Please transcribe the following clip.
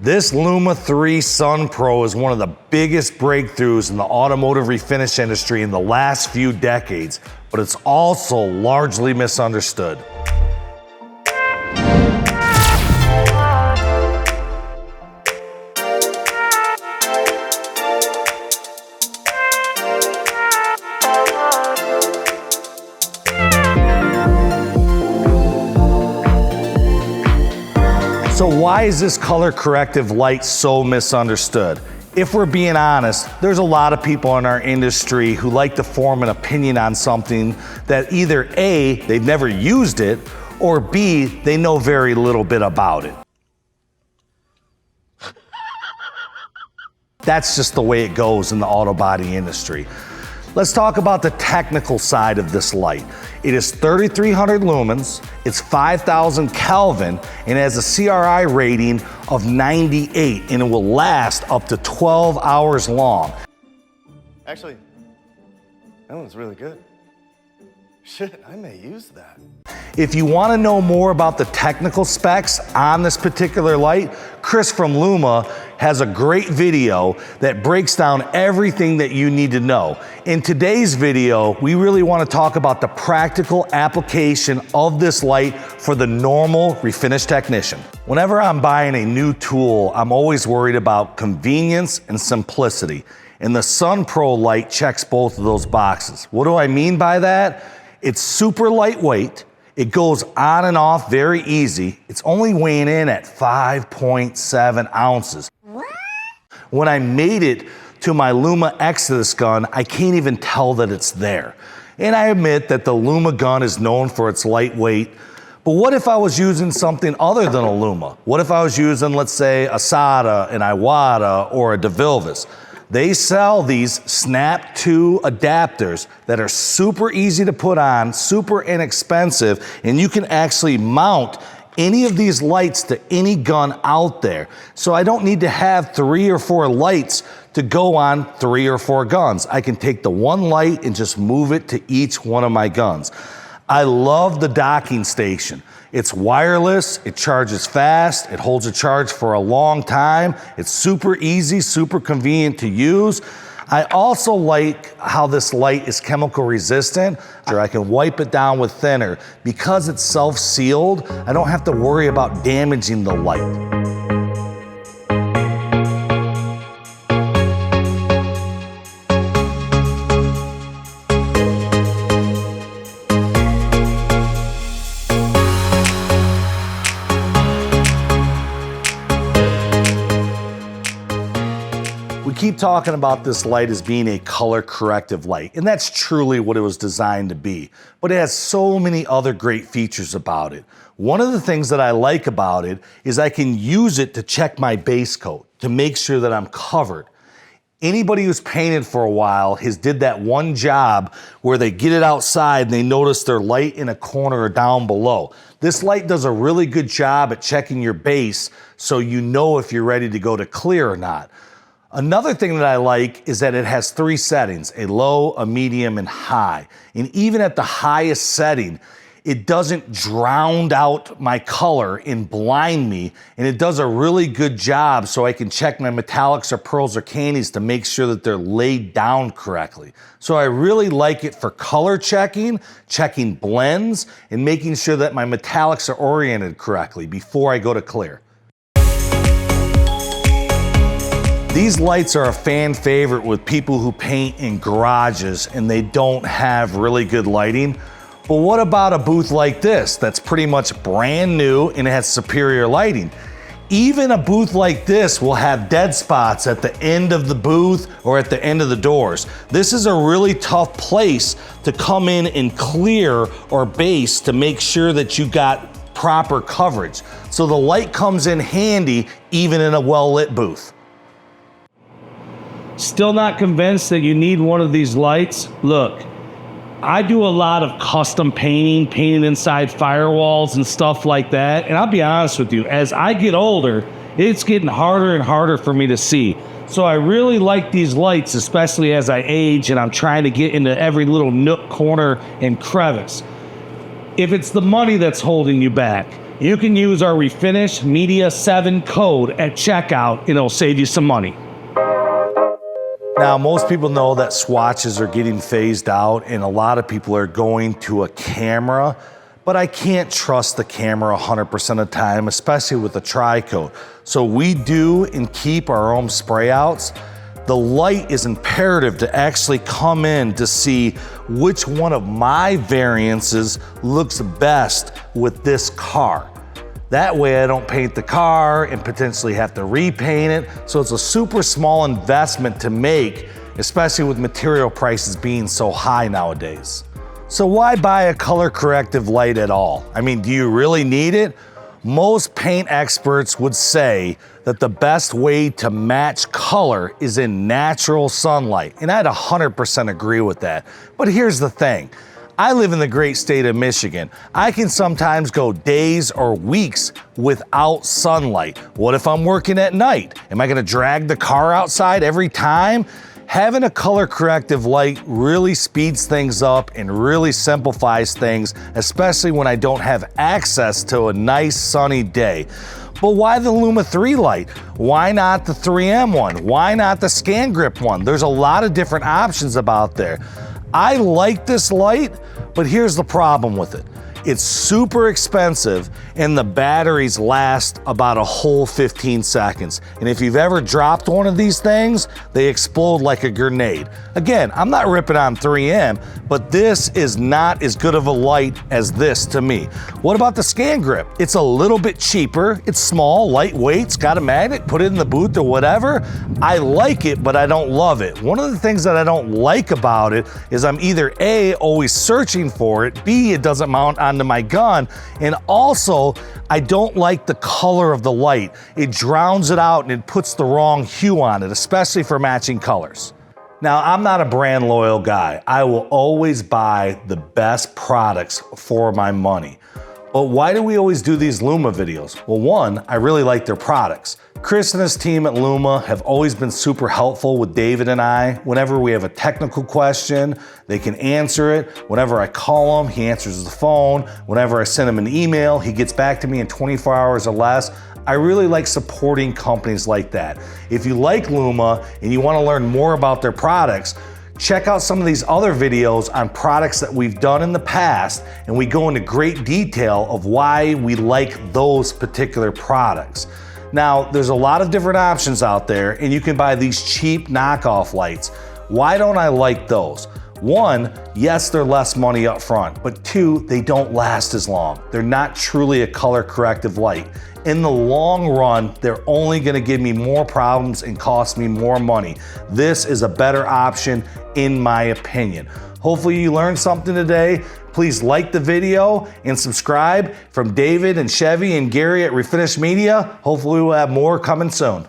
This Luma III SunPro is one of the biggest breakthroughs in the automotive refinish industry in the last few decades, but it's also largely misunderstood. So why is this color corrective light so misunderstood? If we're being honest, there's a lot of people in our industry who like to form an opinion on something that either A, they've never used it, or B, they know very little bit about it. That's just the way it goes in the auto body industry. Let's talk about the technical side of this light. It is 3,300 lumens, it's 5,000 Kelvin, and it has a CRI rating of 98, and it will last up to 12 hours long. Actually, that one's really good. Shit, I may use that. If you want to know more about the technical specs on this particular light, Chris from Luma has a great video that breaks down everything that you need to know. In today's video, we really want to talk about the practical application of this light for the normal refinish technician. Whenever I'm buying a new tool, I'm always worried about convenience and simplicity. And the SunPro light checks both of those boxes. What do I mean by that? It's super lightweight. It goes on and off very easy. It's only weighing in at 5.7 ounces. When I made it to my Luma Exodus gun, I can't even tell that it's there. And I admit that the Luma gun is known for its lightweight, but what if I was using something other than a Luma? What if I was using, let's say, a SATA, an Iwata, or a DeVilbiss? They sell these Snap 2 adapters that are super easy to put on, super inexpensive, and you can actually mount any of these lights to any gun out there. So I don't need to have 3 or 4 lights to go on 3 or 4 guns. I can take the one light and just move it to each one of my guns. I love the docking station. It's wireless, it charges fast, it holds a charge for a long time, it's super easy, super convenient to use. I also like how this light is chemical resistant. I can wipe it down with thinner. Because it's self-sealed, I don't have to worry about damaging the light. We keep talking about this light as being a color corrective light, and that's truly what it was designed to be, but it has so many other great features about it. One of the things that I like about it is I can use it to check my base coat, to make sure that I'm covered. Anybody who's painted for a while has did that one job where they get it outside and they notice their light in a corner or down below. This light does a really good job at checking your base so you know if you're ready to go to clear or not. Another thing that I like is that it has 3 settings, a low, a medium, and high. And even at the highest setting, it doesn't drown out my color and blind me, and it does a really good job so I can check my metallics or pearls or candies to make sure that they're laid down correctly. So I really like it for color checking, checking blends, and making sure that my metallics are oriented correctly before I go to clear. These lights are a fan favorite with people who paint in garages and they don't have really good lighting. But what about a booth like this that's pretty much brand new and it has superior lighting? Even a booth like this will have dead spots at the end of the booth or at the end of the doors. This is a really tough place to come in and clear or base to make sure that you got proper coverage. So the light comes in handy even in a well-lit booth. Still not convinced that you need one of these lights? Look, I do a lot of custom painting inside firewalls and stuff like that. And I'll be honest with you, as I get older, it's getting harder and harder for me to see. So I really like these lights, especially as I age and I'm trying to get into every little nook, corner, and crevice. If it's the money that's holding you back, you can use our Refinish Media 7 code at checkout and it'll save you some money. Now, most people know that swatches are getting phased out and a lot of people are going to a camera, but I can't trust the camera 100% of the time, especially with a tri-coat. So we do and keep our own spray outs. The light is imperative to actually come in to see which one of my variances looks best with this car. That way I don't paint the car and potentially have to repaint it. So it's a super small investment to make, especially with material prices being so high nowadays. So why buy a color corrective light at all? I mean, do you really need it? Most paint experts would say that the best way to match color is in natural sunlight. And I'd 100% agree with that. But here's the thing. I live in the great state of Michigan. I can sometimes go days or weeks without sunlight. What if I'm working at night? Am I gonna drag the car outside every time? Having a color corrective light really speeds things up and really simplifies things, especially when I don't have access to a nice sunny day. But why the Luma 3 light? Why not the 3M one? Why not the Scan Grip one? There's a lot of different options about there. I like this light, but here's the problem with it. It's super expensive and the batteries last about a whole 15 seconds. And if you've ever dropped one of these things, they explode like a grenade. Again, I'm not ripping on 3M, but this is not as good of a light as this to me. What about the Scan Grip? It's a little bit cheaper. It's small, lightweight, it's got a magnet, put it in the boot or whatever. I like it, but I don't love it. One of the things that I don't like about it is I'm either A, always searching for it, B, it doesn't mount onto my gun, and also I don't like the color of the light. It drowns it out and it puts the wrong hue on it, especially for matching colors. Now, I'm not a brand loyal guy. I will always buy the best products for my money. But why do we always do these Luma videos? Well, one, I really like their products. Chris and his team at Luma have always been super helpful with David and I. Whenever we have a technical question, they can answer it. Whenever I call him, he answers the phone. Whenever I send him an email, he gets back to me in 24 hours or less. I really like supporting companies like that. If you like Luma and you want to learn more about their products, check out some of these other videos on products that we've done in the past, and we go into great detail of why we like those particular products. Now, there's a lot of different options out there, and you can buy these cheap knockoff lights. Why don't I like those? One, yes, they're less money up front, but two, they don't last as long. They're not truly a color corrective light. In the long run, they're only gonna give me more problems and cost me more money. This is a better option in my opinion. Hopefully you learned something today. Please like the video and subscribe. From David and Chevy and Gary at Refinish Media, hopefully we'll have more coming soon.